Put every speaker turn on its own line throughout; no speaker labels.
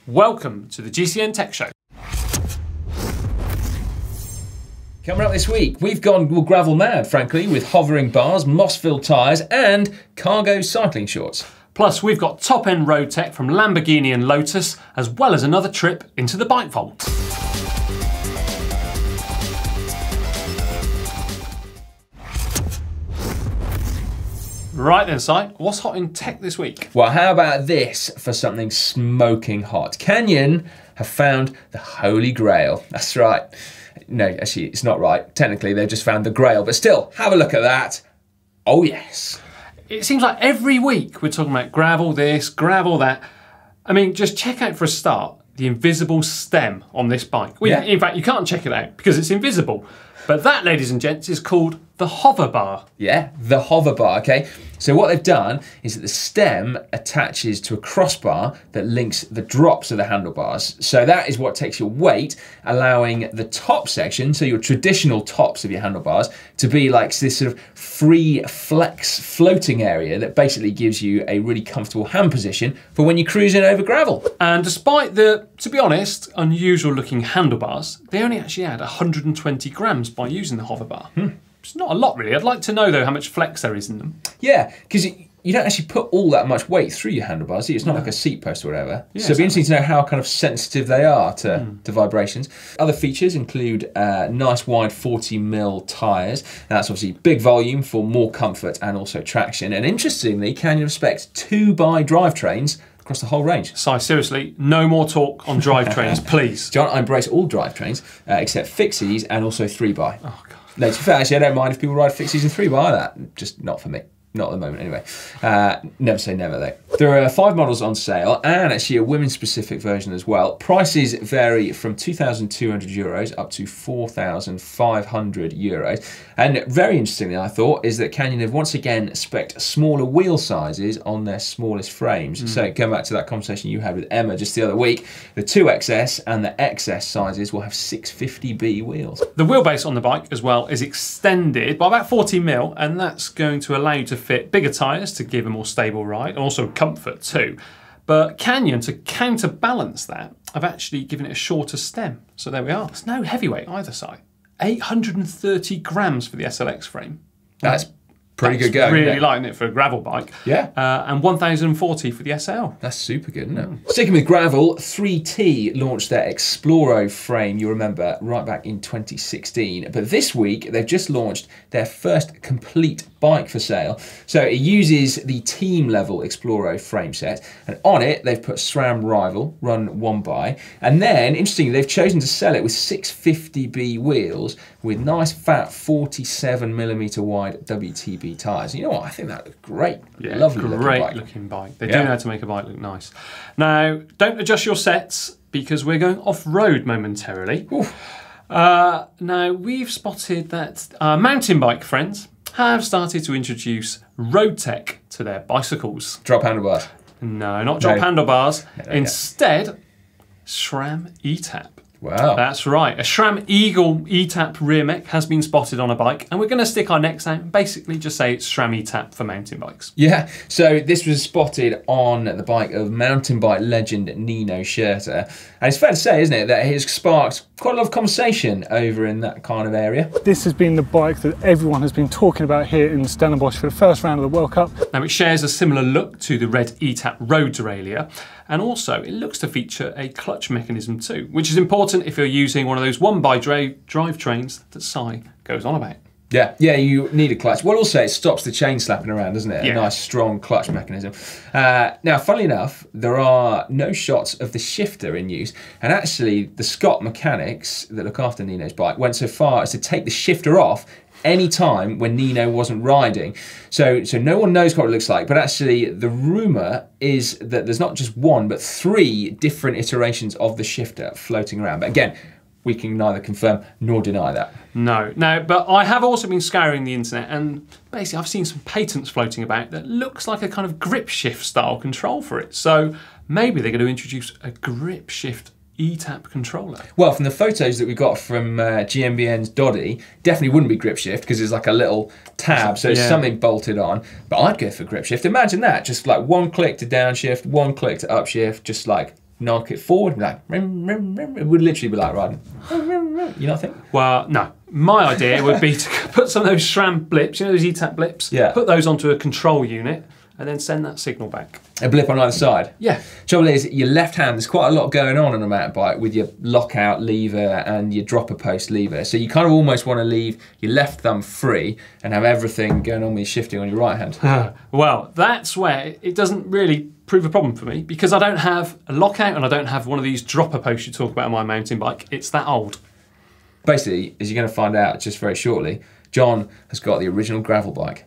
Welcome to the GCN Tech Show.
Coming up this week, we've gone gravel mad, frankly, with hovering bars, moss-filled tyres and cargo cycling shorts.
Plus, we've got top-end road tech from Lamborghini and Lotus, as well as another trip into the bike vault. Right then, Si, what's hot in tech this week?
Well, how about this for something smoking hot? Canyon have found the Holy Grail. That's right. No, actually, it's not right. Technically, they've just found the Grail, but still, have a look at that. Oh, yes.
It seems like every week we're talking about gravel this, gravel that. I mean, just check out for a start the invisible stem on this bike. Well, in fact, you can't check it out because it's invisible. But that, ladies and gents, is called the Hoverbar.
Yeah, the Hoverbar, okay? So what they've done is that the stem attaches to a crossbar that links the drops of the handlebars. So that is what takes your weight, allowing the top section, so your traditional tops of your handlebars, to be like this sort of free flex floating area that basically gives you a really comfortable hand position for when you're cruising over gravel.
And despite the, to be honest, unusual looking handlebars, they only actually add 120 grams by using the Hoverbar. It's not a lot really. I'd like to know though how much flex there is in them.
Yeah, because you don't actually put all that much weight through your handlebars, do you? It's not like a seat post or whatever. Yeah, so it'd be interesting to know how kind of sensitive they are to vibrations. Other features include nice wide 40mm tyres. That's obviously big volume for more comfort and also traction. And interestingly, Canyon specs 2x drivetrains across the whole range.
Si, seriously, no more talk on drivetrains, please.
John, I embrace all drivetrains except fixies and also 3x.
Oh, God.
No, to be fair, actually, I don't mind if people ride fixies and 3x either. Just not for me. Not at the moment, anyway. Never say never, though. There are 5 models on sale, and actually a women's-specific version as well. Prices vary from €2,200 up to €4,500. And very interestingly, I thought, is that Canyon have once again spec'd smaller wheel sizes on their smallest frames. So going back to that conversation you had with Emma just the other week, the 2XS and the XS sizes will have 650B wheels.
The wheelbase on the bike as well is extended by about 40mm, and that's going to allow you to fit bigger tyres to give a more stable ride, and also comfort too. But Canyon, to counterbalance that, have actually given it a shorter stem. So there we are. It's no heavyweight either side. 830 grams for the SLX frame.
That's pretty good going.
Really light, isn't it, for a gravel bike?
Yeah.
And 1,040 for the SL.
That's super good, isn't it? Sticking with gravel, 3T launched their Exploro frame, you remember, right back in 2016. But this week, they've just launched their first complete bike for sale. So it uses the team level Exploro frame set, and on it they've put SRAM Rival, run 1x, and then interestingly they've chosen to sell it with 650B wheels with nice fat 47mm wide WTB tyres. You know what? I think that looks great.
Yeah,
lovely
looking bike. They do know how to make a bike look nice. Now, don't adjust your sets because we're going off-road momentarily. Now, we've spotted that our mountain bike friends have started to introduce road tech to their bicycles.
Drop handlebars.
No, not drop handlebars. Instead, SRAM ETAP.
Wow.
That's right. A SRAM Eagle ETAP rear mech has been spotted on a bike, and we're going to stick our necks out and basically just say it's SRAM ETAP for mountain bikes.
Yeah, so this was spotted on the bike of mountain bike legend Nino Schurter. And it's fair to say, isn't it, that it has sparked quite a lot of conversation over in that kind of area.
This has been the bike that everyone has been talking about here in Stellenbosch for the first round of the World Cup.
Now, it shares a similar look to the red ETAP road derailleur, and also it looks to feature a clutch mechanism too, which is important if you're using one of those 1x drivetrains that Si goes on about.
Yeah, you need a clutch. Well, also it stops the chain slapping around, doesn't it?
Yeah.
A nice strong clutch mechanism. Now, funnily enough, there are no shots of the shifter in use, and actually the Scott mechanics that look after Nino's bike went so far as to take the shifter off any time when Nino wasn't riding. So no one knows what it looks like, but actually the rumour is that there's not just one, but 3 different iterations of the shifter floating around. But again, we can neither confirm nor deny that.
No, but I have also been scouring the internet, and basically I've seen some patents floating about that looks like a kind of grip shift style control for it. So maybe they're going to introduce a grip shift ETAP controller.
Well, from the photos that we got from GMBN's Doddy, definitely wouldn't be grip shift because it's like a little tab, so it's something bolted on. But I'd go for grip shift. Imagine that, just like one click to downshift, one click to upshift, just like knock it forward, and be like, rim, rim, rim. It would literally be like riding. Rim, rim, rim. You not think?
Well, no. My idea would be to put some of those SRAM blips, you know those ETAP blips?
Yeah.
Put those onto a control unit and then send that signal back.
A blip on either side?
Yeah.
Trouble is, your left hand, there's quite a lot going on a mountain bike with your lockout lever and your dropper post lever. So you kind of almost want to leave your left thumb free and have everything going on with your shifting on your right hand.
Well, that's where it doesn't really prove a problem for me because I don't have a lockout and I don't have one of these dropper posts you talk about on my mountain bike. It's that old.
Basically, as you're going to find out just very shortly, John has got the original gravel bike.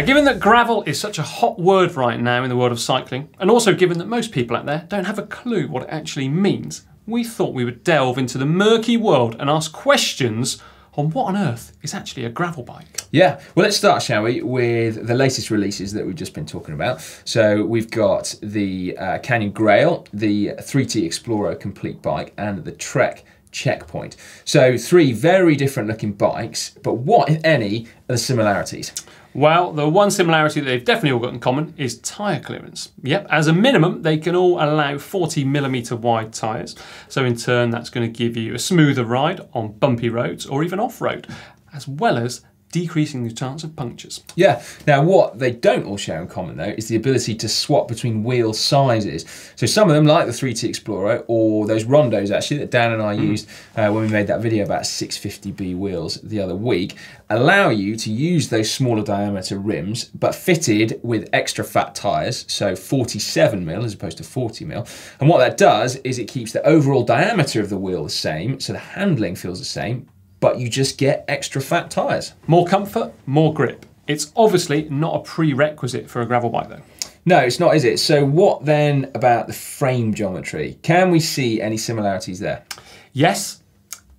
Given that gravel is such a hot word right now in the world of cycling, and also given that most people out there don't have a clue what it actually means, we thought we would delve into the murky world and ask questions on what on earth is actually a gravel bike.
Yeah, well, let's start, shall we, with the latest releases that we've just been talking about. So we've got the Canyon Grail, the 3T Explorer complete bike, and the Trek Checkpoint. So 3 very different looking bikes, but what, if any, are the similarities?
Well, the one similarity that they've definitely all got in common is tyre clearance. Yep, as a minimum, they can all allow 40mm wide tyres. So in turn, that's going to give you a smoother ride on bumpy roads or even off-road, as well as decreasing the chance of punctures.
Yeah, now what they don't all share in common though is the ability to swap between wheel sizes. So some of them, like the 3T Explorer or those Rondos actually that Dan and I used when we made that video about 650B wheels the other week, allow you to use those smaller diameter rims but fitted with extra fat tyres, so 47mm as opposed to 40mm. And what that does is it keeps the overall diameter of the wheel the same, so the handling feels the same, but you just get extra fat tyres.
More comfort, more grip. It's obviously not a prerequisite for a gravel bike though.
No, it's not, is it? So what then about the frame geometry? Can we see any similarities there?
Yes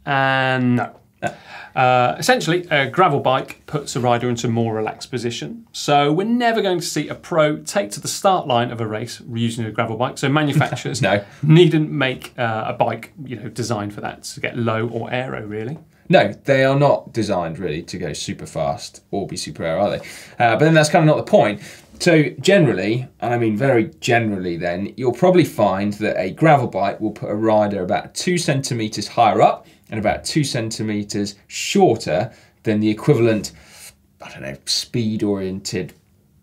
and no. Essentially, a gravel bike puts a rider into a more relaxed position. So we're never going to see a pro take to the start line of a race using a gravel bike. So manufacturers needn't make a bike, designed for that to get low or aero really.
No, they are not designed really to go super fast or be super aero, are they? But then that's kind of not the point. So generally, and I mean very generally then, you'll probably find that a gravel bike will put a rider about 2 centimetres higher up and about 2 centimetres shorter than the equivalent, I don't know, speed-oriented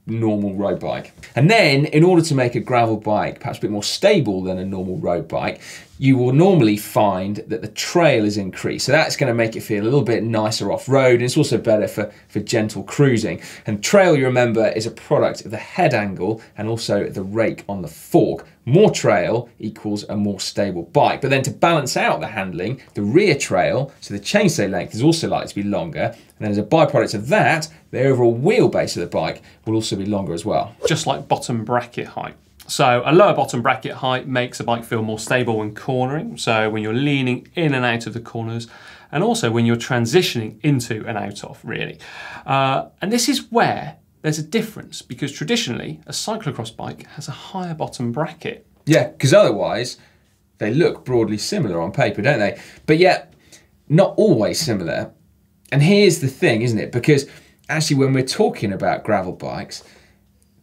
normal road bike. And then, in order to make a gravel bike perhaps a bit more stable than a normal road bike, you will normally find that the trail is increased. So that's going to make it feel a little bit nicer off-road, and it's also better for gentle cruising. And trail, you remember, is a product of the head angle and also the rake on the fork. More trail equals a more stable bike. But then to balance out the handling, the rear trail, so the chainstay length is also likely to be longer. And then as a byproduct of that, the overall wheelbase of the bike will also be longer as well.
Just like bottom bracket height. So a lower bottom bracket height makes a bike feel more stable when cornering. So when you're leaning in and out of the corners, and also when you're transitioning into and out of, really. And this is where there's a difference, because traditionally a cyclocross bike has a higher bottom bracket.
Yeah, because otherwise they look broadly similar on paper, don't they? But yet, not always similar. And here's the thing, isn't it? Because actually when we're talking about gravel bikes,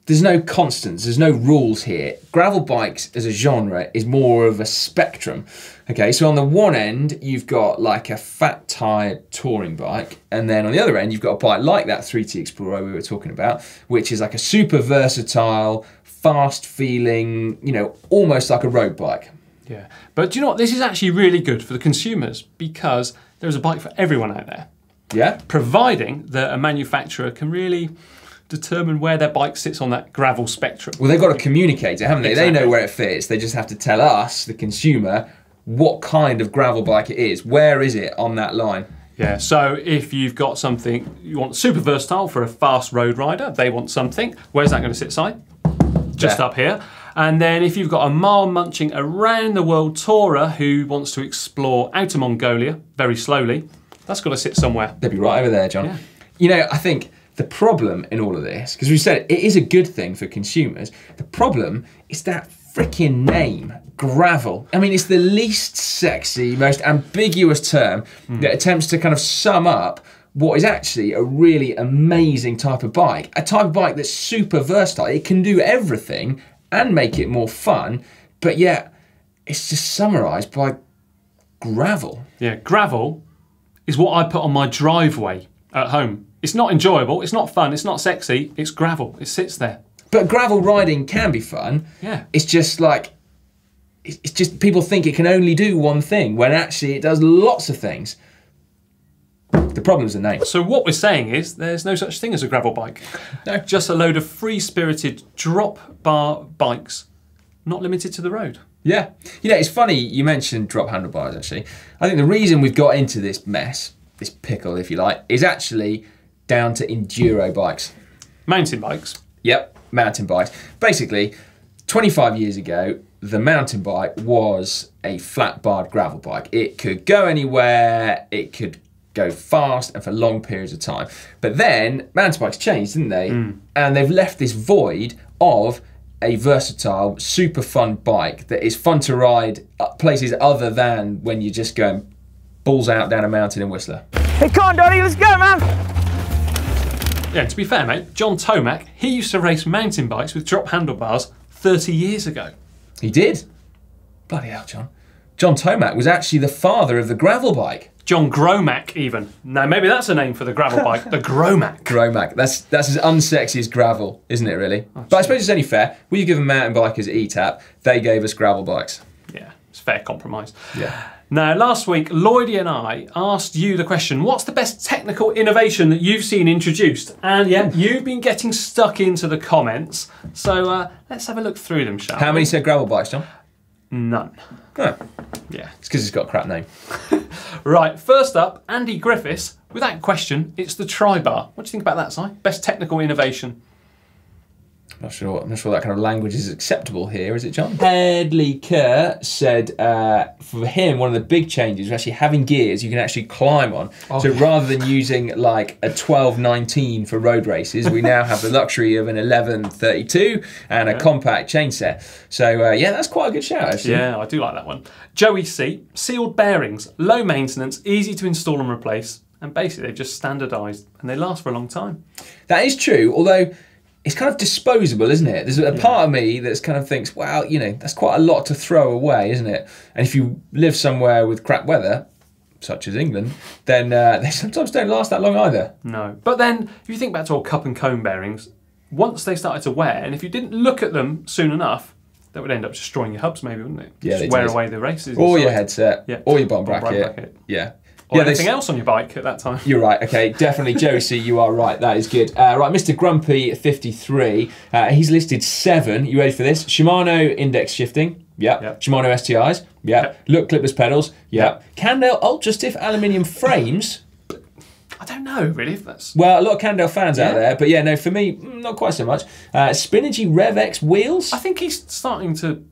there's no constants, there's no rules here. Gravel bikes as a genre is more of a spectrum. Okay, so on the one end, you've got like a fat tired touring bike, and then on the other end, you've got a bike like that 3T Explorer we were talking about, which is like a super versatile, fast feeling, almost like a road bike.
Yeah, but do you know what? This is actually really good for the consumers, because there's a bike for everyone out there.
Yeah.
Providing that a manufacturer can really determine where their bike sits on that gravel spectrum.
Well, they've got to communicate it, haven't they?
Exactly.
They know where it fits. They just have to tell us, the consumer, what kind of gravel bike it is. Where is it on that line?
Yeah, so if you've got something you want super versatile for a fast road rider, they want something. Where's that going to sit, Si? Just up here. And then if you've got a mile-munching around-the-world tourer who wants to explore outer Mongolia very slowly, that's got to sit somewhere.
They'd be right over there, John.
Yeah.
I think the problem in all of this, because we said it is a good thing for consumers, the problem is that freaking name, gravel. I mean, it's the least sexy, most ambiguous term that attempts to kind of sum up what is actually a really amazing type of bike. A type of bike that's super versatile. It can do everything and make it more fun, but yet it's just summarised by gravel.
Yeah, gravel is what I put on my driveway at home. It's not enjoyable, it's not fun, it's not sexy, it's gravel. It sits there.
But gravel riding can be fun.
Yeah.
It's just like, it's just people think it can only do one thing when actually it does lots of things. The problem's the name.
So what we're saying is there's no such thing as a gravel bike.
No.
Just a load of free-spirited drop bar bikes, not limited to the road.
Yeah. You know, it's funny you mentioned drop handlebars, actually. I think the reason we've got into this mess, this pickle, if you like, is actually down to enduro bikes.
Mountain bikes.
Yep, mountain bikes. Basically, 25 years ago, the mountain bike was a flat-barred gravel bike. It could go anywhere, it could go fast and for long periods of time. But then mountain bikes changed, didn't they? And they've left this void of a versatile, super fun bike that is fun to ride places other than when you're just going balls out down a mountain in Whistler.
Hey, come on, Donny, let's go, man.
Yeah, to be fair, mate, John Tomac, he used to race mountain bikes with drop handlebars 30 years ago.
He did? Bloody hell, John. John Tomac was actually the father of the gravel bike.
John Gromack, even. Now, maybe that's a name for the gravel bike, the Gromack.
Gromack. That's as unsexy as gravel, isn't it, really? But I suppose it's only fair. We give mountain bikers at ETAP, they gave us gravel bikes.
Yeah, it's fair compromise.
Yeah.
Now, last week, Lloydie and I asked you the question, what's the best technical innovation that you've seen introduced? And yeah, you've been getting stuck into the comments. So let's have a look through them, shall we?
How many said gravel bikes, John?
None.
Oh.
Yeah.
It's because it's got a crap name.
Right, first up, Andy Griffiths. Without question, it's the Tri-Bar. What do you think about that, Si? Best technical innovation?
I'm not sure that kind of language is acceptable here, is it, John? Headley Kerr said for him, one of the big changes was actually having gears you can actually climb on.
Oh,
so rather than using like a 1219 for road races, we now have the luxury of an 1132 and a compact chain set. So yeah, that's quite a good shout, actually.
Yeah, I do like that one. Joey C. Sealed bearings, low maintenance, easy to install and replace, and basically they've just standardised and they last for a long time.
That is true, although it's kind of disposable, isn't it? There's a part of me that's kind of thinks, well, you know, that's quite a lot to throw away, isn't it? And if you live somewhere with crap weather, such as England, then they sometimes don't last that long either.
No. But then, if you think back to old cup and cone bearings, once they started to wear, and if you didn't look at them soon enough, that would end up destroying your hubs maybe, wouldn't it?
Yeah,
just wear away the races.
Or your headset,
yeah.
or your bottom bracket. Yeah.
Or anything else on your bike at that time.
You're right, okay, definitely, Joey C, you are right, that is good. Right, Mr. Grumpy 53, he's listed 7, you ready for this? Shimano index shifting, yep. Shimano STIs, yep. Look clipless pedals, yep. Candale ultra stiff aluminium frames.
I don't know, really, if that's...
Well, a lot of Candale fans out there, but yeah, no, for me, not quite so much. Spinergy Rev X wheels.
I think he's starting to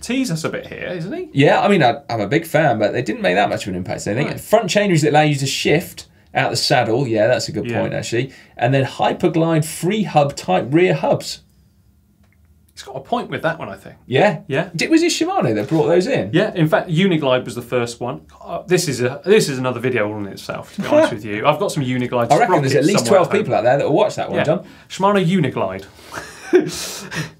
tease us a bit here, isn't he?
Yeah, I mean, I'm a big fan, but they didn't make that much of an impact, I think. Right. Front chainries that allow you to shift out the saddle, yeah, that's a good point, actually. And then Hyperglide free hub type rear hubs.
He's got a point with that one, I think.
Yeah?
Yeah.
Was it Shimano that brought those in?
Yeah, in fact, Uniglide was the first one. This is another video all in itself, to be honest with you. I've got some Uniglide
I reckon there's at least 12 people out there that will watch that one, John.
Shimano Uniglide.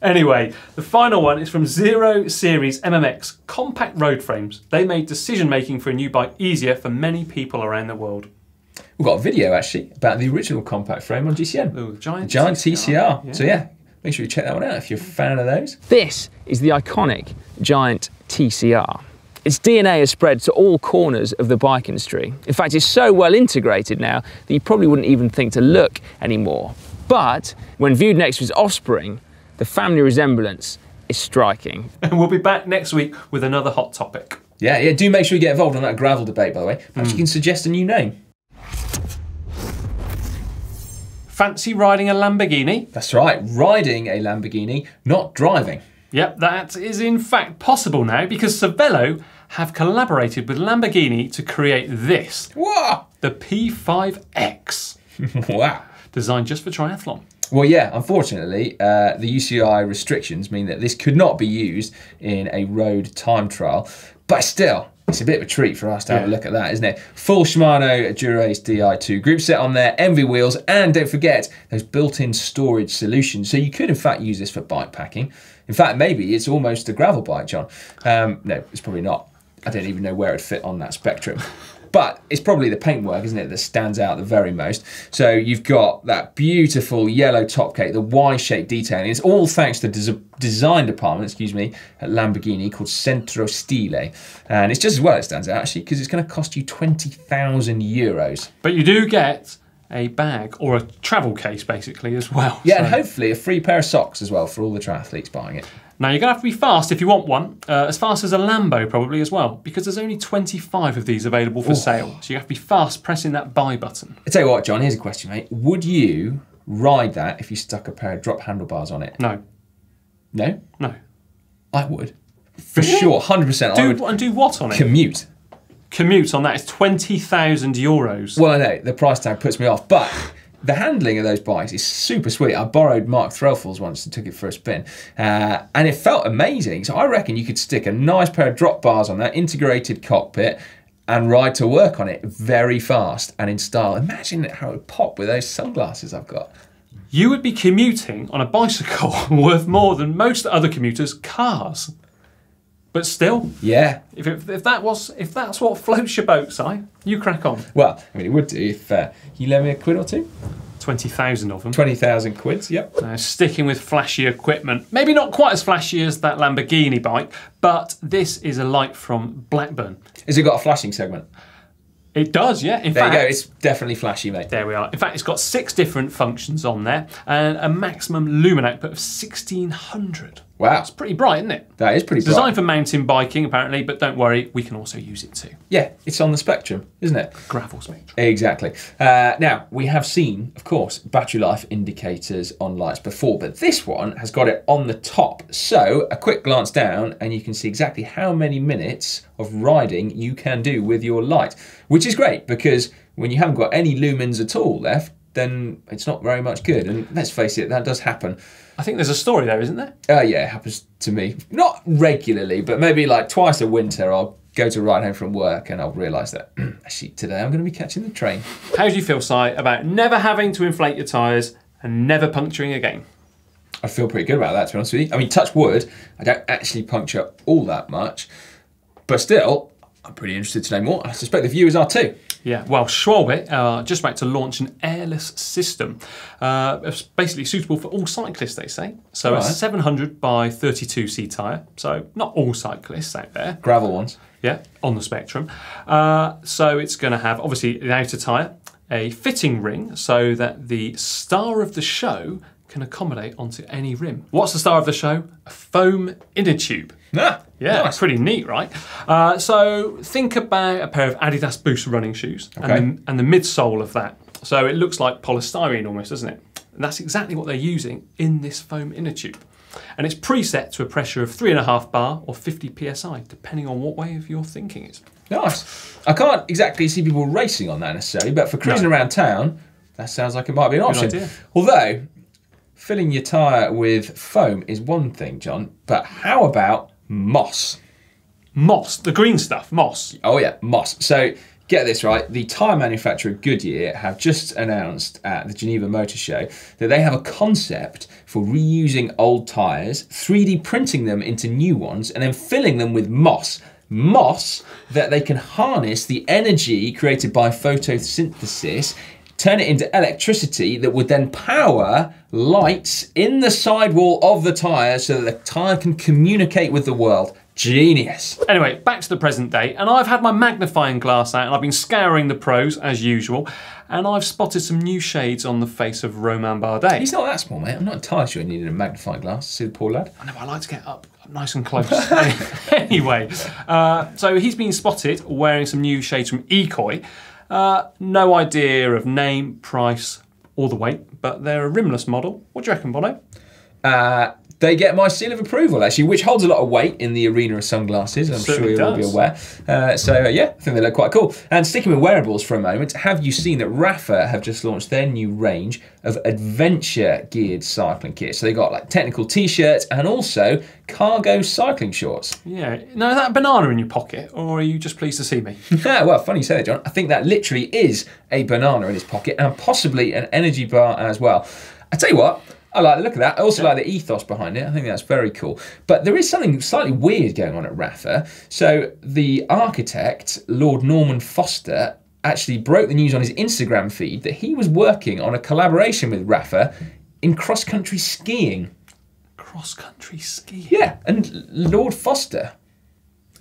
Anyway, the final one is from Zero Series MMX compact road frames. They made decision making for a new bike easier for many people around the world.
We've got a video actually about the original compact frame on GCN.
Ooh, giant
TCR.
Yeah.
So yeah, make sure you check that one out if you're a fan of those.
This is the iconic giant TCR. Its DNA has spread to all corners of the bike industry. In fact, it's so well integrated now that you probably wouldn't even think to look anymore. But when viewed next to its offspring, the family resemblance is striking.
And we'll be back next week with another hot topic.
Yeah, do make sure you get involved on that gravel debate, by the way. Perhaps you can suggest a new name.
Fancy riding a Lamborghini?
That's right, riding a Lamborghini, not driving.
Yep, that is in fact possible now because Cervelo have collaborated with Lamborghini to create this.
Whoa!
The P5X.
Wow.
Designed just for triathlon.
Well, yeah, unfortunately, the UCI restrictions mean that this could not be used in a road time trial. But still, it's a bit of a treat for us to have a look at that, isn't it? Full Shimano Dura-Ace Di2 group set on there, Envy wheels, and don't forget those built-in storage solutions. So you could, in fact, use this for bike packing. In fact, maybe it's almost a gravel bike, John. No, it's probably not. I don't even know where it'd fit on that spectrum. But it's probably the paintwork, isn't it, that stands out the very most. So you've got that beautiful yellow top coat, the Y-shaped detailing. It's all thanks to the design department, at Lamborghini called Centro Stile. And it's just as well it stands out, actually, because it's going to cost you 20,000 euros.
But you do get a bag or a travel case, basically, as well.
Yeah, so. And hopefully a free pair of socks as well for all the triathletes buying it.
Now, you're going to have to be fast if you want one, as fast as a Lambo probably as well, because there's only 25 of these available for sale. So you have to be fast pressing that buy button.
I tell you what, John, here's a question, mate. Would you ride that if you stuck a pair of drop handlebars on it?
No.
No?
No.
I would. For sure, 100%. I would.
And do what on it?
Commute.
Commute on that is 20,000 euros.
Well, I know, the price tag puts me off, but the handling of those bikes is super sweet. I borrowed Mark Threlfall's once and took it for a spin, and it felt amazing. So I reckon you could stick a nice pair of drop bars on that integrated cockpit and ride to work on it very fast and in style. Imagine how it would pop with those sunglasses I've got.
You would be commuting on a bicycle worth more than most other commuters' cars. But still,
yeah.
If that's what floats your boat, Si, you crack on.
Well, I mean, it would do if you lend me a quid or two.
20,000 of them.
20,000 quids, yep.
Sticking with flashy equipment. Maybe not quite as flashy as that Lamborghini bike, but this is a light from Blackburn.
Has it got a flashing segment?
It does, yeah.
There you go, it's definitely flashy, mate.
There we are. In fact, it's got 6 different functions on there and a maximum lumen output of 1,600.
Wow.
It's pretty bright, isn't it?
That is pretty bright.
Designed for mountain biking, apparently, but don't worry, we can also use it too.
Yeah, it's on the spectrum, isn't it?
Gravel spectrum.
Exactly. Now, we have seen, of course, battery life indicators on lights before, but this one has got it on the top. So, a quick glance down and you can see exactly how many minutes of riding you can do with your light, which is great because when you haven't got any lumens at all left, then it's not very much good. And let's face it, that does happen.
I think there's a story there, isn't there?
Yeah, it happens to me. Not regularly, but maybe like twice a winter I'll go to ride home from work and I'll realise that, actually, today I'm going to be catching the train.
How do you feel, Si, about never having to inflate your tyres and never puncturing again?
I feel pretty good about that, to be honest with you. I mean, touch wood, I don't actually puncture all that much, but still, I'm pretty interested to know more. I suspect the viewers are too.
Yeah, well, Schwalbe are just about to launch an airless system. It's basically suitable for all cyclists, they say. So a 700 by 32C tyre, so not all cyclists out there.
Gravel ones.
Yeah, on the spectrum. So it's going to have, obviously, an outer tyre, a fitting ring, so that the star of the show can accommodate onto any rim. What's the star of the show? A foam inner tube.
Ah,
yeah,
nice.
Pretty neat, right? So think about a pair of Adidas Boost running shoes and the midsole of that. So it looks like polystyrene almost, doesn't it? And that's exactly what they're using in this foam inner tube. And it's preset to a pressure of 3.5 bar or 50 psi, depending on what way of your thinking is.
Nice. I can't exactly see people racing on that necessarily, but for cruising around town, that sounds like it might be an option.
Idea.
Although, filling your tyre with foam is one thing, John, but how about moss?
Moss, the green stuff, moss.
Oh yeah, moss. So get this right, the tyre manufacturer Goodyear have just announced at the Geneva Motor Show that they have a concept for reusing old tyres, 3D printing them into new ones, and then filling them with moss. Moss that they can harness the energy created by photosynthesis, turn it into electricity that would then power lights in the sidewall of the tyre so that the tyre can communicate with the world. Genius.
Anyway, back to the present day, and I've had my magnifying glass out and I've been scouring the pros as usual, and I've spotted some new shades on the face of Romain Bardet.
He's not that small, mate. I'm not entirely sure he needed a magnifying glass to see the poor lad.
I know, I like to get up nice and close. Anyway, so he's been spotted wearing some new shades from Ekoi. No idea of name, price, or the weight, but they're a rimless model. What do you reckon, Bono?
They get my seal of approval, actually, which holds a lot of weight in the arena of sunglasses, I'm sure you'll all be aware. Yeah, I think they look quite cool. And sticking with wearables for a moment, have you seen that Rapha have just launched their new range of adventure-geared cycling kits? So they got like technical t-shirts and also cargo cycling shorts.
Yeah. Now, is that a banana in your pocket, or are you just pleased to see me?
Well, funny you say that, John. I think that literally is a banana in his pocket and possibly an energy bar as well. I tell you what, I like the look of that. I also like the ethos behind it. I think that's very cool. But there is something slightly weird going on at Rafa. So the architect, Lord Norman Foster, actually broke the news on his Instagram feed that he was working on a collaboration with Rafa in cross-country skiing.
Cross-country skiing?
Yeah, and Lord Foster.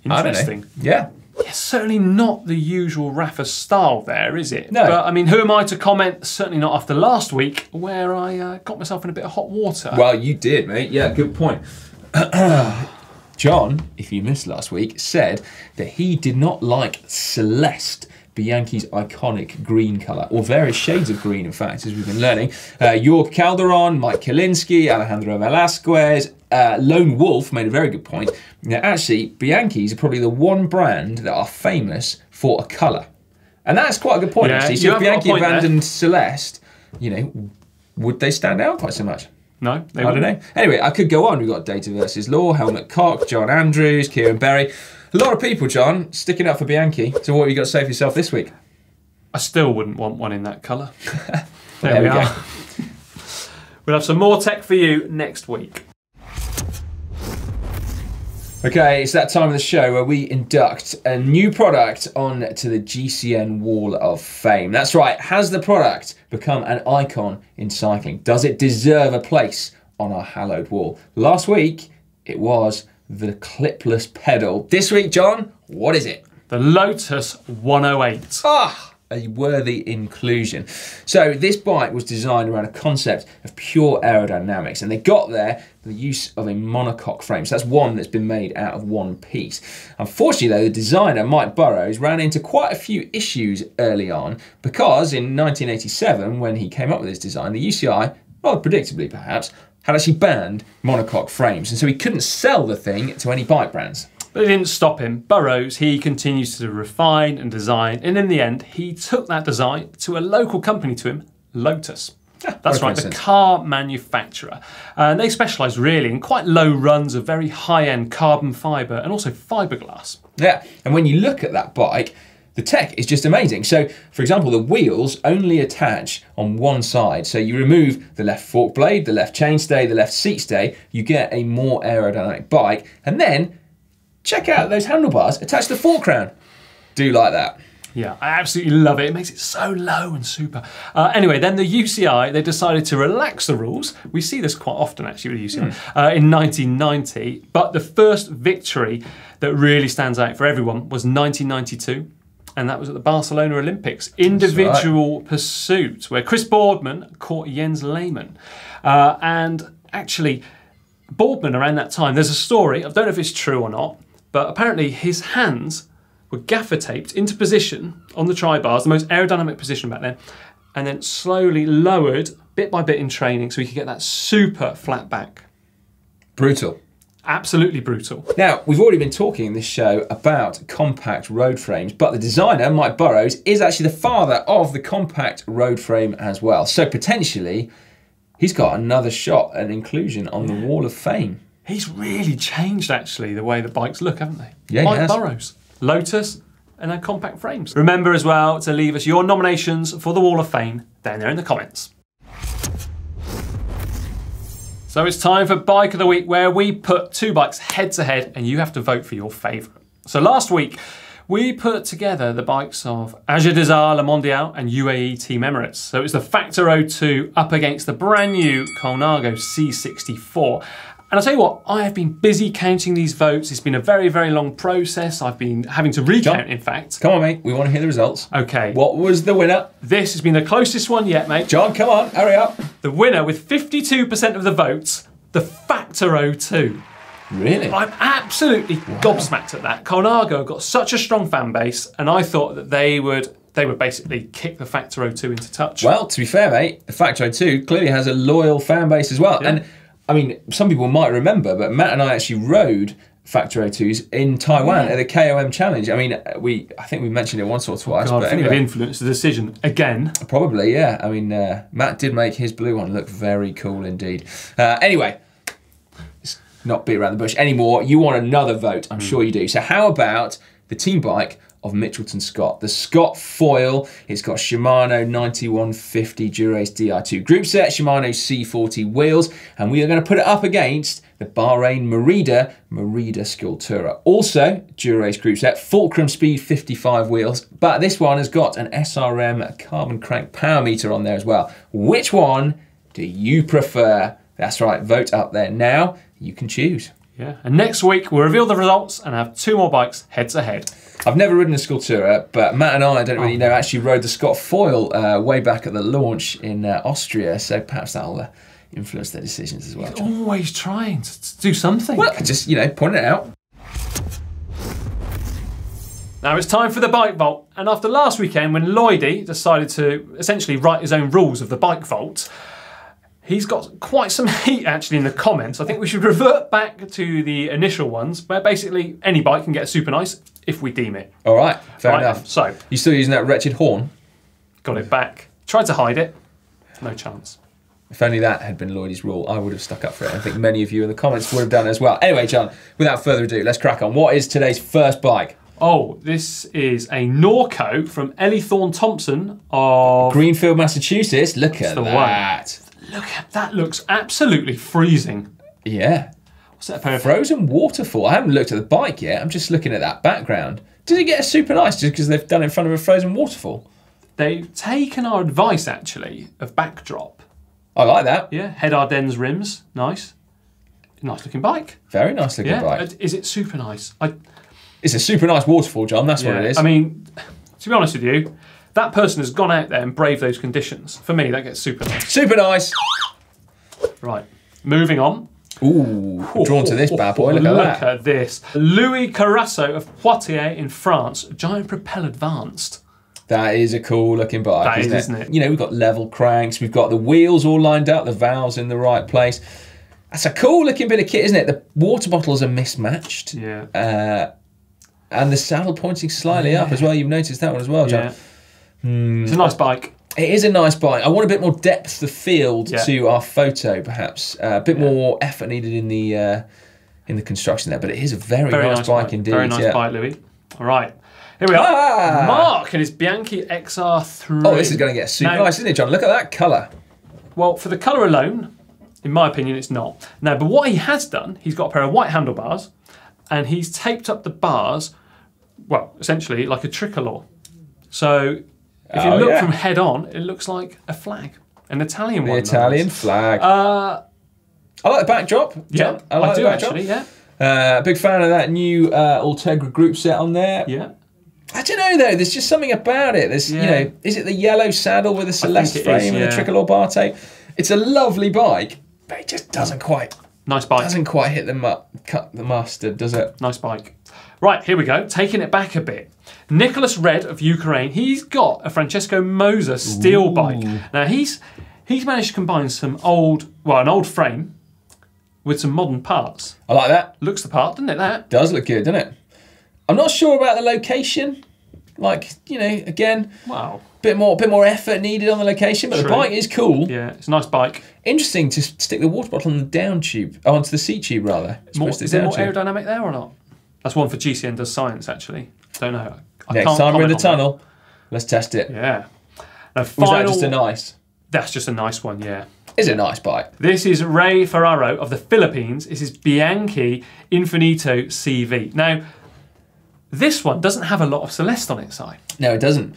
Interesting.
Yeah.
It's certainly not the usual Rafa style there, is it?
No.
But, I mean, who am I to comment? Certainly not after last week, where I got myself in a bit of hot water.
Well, you did, mate. Yeah, good point. John, if you missed last week, said that he did not like Celeste, Bianchi's iconic green colour, or various shades of green, in fact, as we've been learning. Jorg Calderon, Mike Kalinsky, Alejandro Velasquez, Lone Wolf made a very good point. Now, actually, Bianchi's are probably the one brand that are famous for a colour. And that's quite a good point, actually. So if Bianchi abandoned Celeste, you know, would they stand out quite so much?
No,
I don't know. Anyway, I could go on. We've got Data versus Law, Helmut Koch, John Andrews, Kieran Berry. A lot of people, John, sticking up for Bianchi. So what have you got to say for yourself this week?
I still wouldn't want one in that colour.
There we go.
We'll have some more tech for you next week.
Okay, it's that time of the show where we induct a new product onto the GCN Wall of Fame. That's right, has the product become an icon in cycling? Does it deserve a place on our hallowed wall? Last week, it was the clipless pedal. This week, John, what is it?
The Lotus 108.
A worthy inclusion. So this bike was designed around a concept of pure aerodynamics, and they got there with the use of a monocoque frame. So that's one that's been made out of one piece. Unfortunately though, the designer, Mike Burrows, ran into quite a few issues early on because in 1987, when he came up with this design, the UCI, well, predictably perhaps, had actually banned monocoque frames, and so he couldn't sell the thing to any bike brands.
But it didn't stop him. Burrows, he continues to refine and design, and in the end, he took that design to a local company to him, Lotus. That's right, the car manufacturer. And they specialise really in quite low runs of very high-end carbon fibre and also fiberglass.
Yeah, and when you look at that bike, the tech is just amazing. So, for example, the wheels only attach on one side. So you remove the left fork blade, the left chainstay, the left seat stay, you get a more aerodynamic bike, and then check out those handlebars attached to the fork crown. Do you like that?
Yeah, I absolutely love it. It makes it so low and super. Anyway, then the UCI, they decided to relax the rules. We see this quite often, actually, with the UCI, in 1990. But the first victory that really stands out for everyone was 1992. And that was at the Barcelona Olympics. Individual pursuit, where Chris Boardman caught Jens Lehmann. And actually, Boardman, around that time, there's a story, I don't know if it's true or not, but apparently his hands were gaffer taped into position on the tri-bars, the most aerodynamic position back then, and then slowly lowered bit by bit in training so he could get that super flat back.
Brutal.
Absolutely brutal.
Now, we've already been talking in this show about compact road frames, but the designer, Mike Burrows, is actually the father of the compact road frame as well. So potentially, he's got another shot at inclusion on the Wall of Fame.
He's really changed, actually, the way the bikes look, haven't they?
Yeah,
Mike Burrows, Lotus, and their compact frames. Remember as well to leave us your nominations for the Wall of Fame down there in the comments. So it's time for Bike of the Week, where we put two bikes head to head and you have to vote for your favourite. So last week, we put together the bikes of Ager Desert Le Mondial and UAE Team Emirates. So it's the Factor 02 up against the brand new Colnago C64. And I'll tell you what, I have been busy counting these votes. It's been a very, very long process. I've been having to recount, in fact.
Come on, mate. We want to hear the results.
Okay.
What was the winner?
This has been the closest one yet, mate.
John, come on. Hurry up.
The winner with 52% of the votes, the Factor 02.
Really?
I'm absolutely gobsmacked at that. Colnago have got such a strong fan base, and I thought that they would basically kick the Factor 02 into touch.
Well, to be fair, mate, the Factor 02 clearly has a loyal fan base as well.
Yeah.
And I mean, some people might remember, but Matt and I actually rode Factor 02s in Taiwan at the KOM Challenge. I mean, I think we mentioned it once or twice.
God,
but
I think
anyway,
it influenced the decision again.
Probably, yeah. I mean, Matt did make his blue one look very cool indeed. Anyway, let's not beat around the bush anymore. You want another vote, I'm sure you do. So how about the team bike of Mitchelton Scott. The Scott foil, it's got Shimano 9150 Dura-Ace Di2 group set, Shimano C40 wheels, and we are going to put it up against the Bahrain Merida Sculptura. Also, Dura-Ace group set, Fulcrum Speed 55 wheels, but this one has got an SRM carbon crank power meter on there as well. Which one do you prefer? That's right, vote up there now. You can choose.
Yeah, and next week we'll reveal the results and have 2 more bikes head to head.
I've never ridden a Sculptura, but Matt and I don't really know, actually rode the Scott foil way back at the launch in Austria, so perhaps that'll influence their decisions as well.
He's always trying to do something.
Well, just, you know, point it out.
Now it's time for the bike vault, and after last weekend when Lloydie decided to essentially write his own rules of the bike vault, he's got quite some heat actually in the comments. I think we should revert back to the initial ones, where basically any bike can get a super nice if we deem it.
All right, fair enough.
So,
you still using that wretched horn?
Got it back. Tried to hide it. No chance.
If only that had been Lloydie's rule, I would have stuck up for it. I think many of you in the comments would have done as well. Anyway, John, without further ado, let's crack on. What is today's first bike?
Oh, this is a Norco from Ellie Thorne Thompson of
Greenfield, Massachusetts. Look at that.
Look at that. Looks absolutely freezing.
Yeah.
What's that pair of
Frozen Waterfall. I haven't looked at the bike yet. I'm just looking at that background. Did it get a super nice just because they've done it in front of a frozen waterfall?
They've taken our advice actually of backdrop.
I like that.
Yeah, Head Ardennes rims, nice. Nice looking bike.
Very nice looking bike.
Is it super nice?
It's a super nice waterfall, John, that's what it is.
I mean, to be honest with you, that person has gone out there and braved those conditions. For me, that gets super nice.
Super nice.
Right, moving on.
Ooh, drawn to this bad boy, look at that.
Look at this. Louis Carasso of Poitiers in France, Giant Propel Advanced.
That is a cool looking bike,
isn't it?
You know, we've got level cranks, we've got the wheels all lined up, the valves in the right place. That's a cool looking bit of kit, isn't it? The water bottles are mismatched.
Yeah.
And the saddle pointing slightly up as well. You've noticed that one as well, John.
Yeah. It's a nice bike.
It is a nice bike. I want a bit more depth of field to our photo, perhaps. A bit more effort needed in the construction there, but it is a very nice bike indeed.
Very nice bike, Louis. All right. Here we are. Mark and his Bianchi XR3.
Oh, this is going to get super nice, isn't it, John? Look at that colour.
Well, for the colour alone, in my opinion, it's not. Now, but what he has done, he's got a pair of white handlebars, and he's taped up the bars, well, essentially like a tricolor. So if you look from head on, it looks like a flag, an Italian one.
The Italian flag. I like the backdrop.
Yeah,
I like
do
the backdrop.
actually, yeah.
Big fan of that new Ultegra group set on there.
Yeah.
I don't know though, there's just something about it. There's, you know, is it the yellow saddle with a Celeste frame and a tricolor bar tape? It's a lovely bike, but it just doesn't quite.
Nice bike.
Doesn't quite hit cut the mustard, does it?
Nice bike. Right, here we go. Taking it back a bit. Nicholas Red of Ukraine. He's got a Francesco Moser steel bike. Now he's managed to combine some an old frame with some modern parts.
I like that.
Looks the part, doesn't it? That
does look good, doesn't it? I'm not sure about the location. Like, you know, again, bit more effort needed on the location, but the bike is cool.
Yeah, it's a nice bike.
Interesting to stick the water bottle on the down tube, onto the seat tube rather.
Is there more aerodynamic there or not? That's one for GCN Does Science, actually. Don't know.
Next time we're in the tunnel, let's test it.
Yeah.
Was that just a nice?
That's just a nice one, yeah.
It's a nice bike.
This is Ray Ferraro of the Philippines. This is Bianchi Infinito CV. Now, this one doesn't have a lot of Celeste on its side.
No, it doesn't.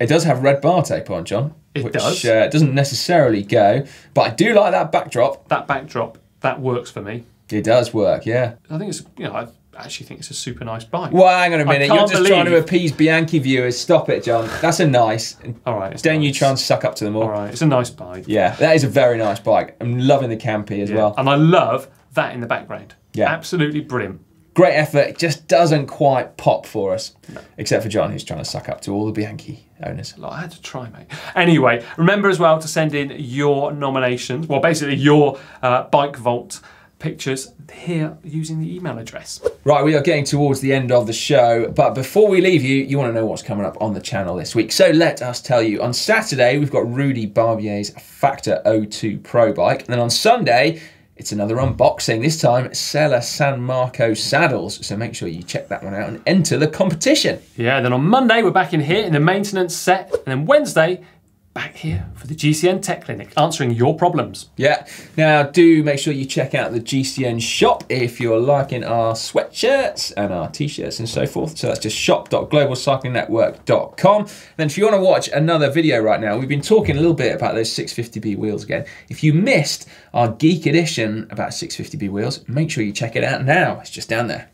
It does have red bar tape on, John.
It does.
Doesn't necessarily go, but I do like that backdrop.
That backdrop, that works for me.
It does work, yeah.
I think it's, I actually think it's a super nice bike.
Well, hang on a minute. You're just trying to appease Bianchi viewers. Stop it, John. That's a nice.
All right.
Don't you try and suck up to them all.
All right. It's a nice bike.
Yeah, that is a very nice bike. I'm loving the Campy as well.
And I love that in the background.
Yeah.
Absolutely brilliant.
Great effort. It just doesn't quite pop for us. No. Except for John, who's trying to suck up to all the Bianchi owners.
I had to try, mate. Anyway, remember as well to send in your nominations. Well, basically your bike vault pictures here using the email address.
Right, we are getting towards the end of the show, but before we leave you, you want to know what's coming up on the channel this week. So let us tell you. On Saturday, we've got Rudy Barbier's Factor 02 Pro bike. And then on Sunday, it's another unboxing, this time Sella San Marco saddles. So make sure you check that one out and enter the competition.
Yeah, then on Monday, we're back in here in the maintenance set. And then Wednesday, back here for the GCN Tech Clinic, answering your problems.
Yeah, now do make sure you check out the GCN shop if you're liking our sweatshirts and our t-shirts and so forth. So that's just shop.globalcyclingnetwork.com. Then if you want to watch another video right now, we've been talking a little bit about those 650B wheels again. If you missed our Geek Edition about 650B wheels, make sure you check it out now. It's just down there.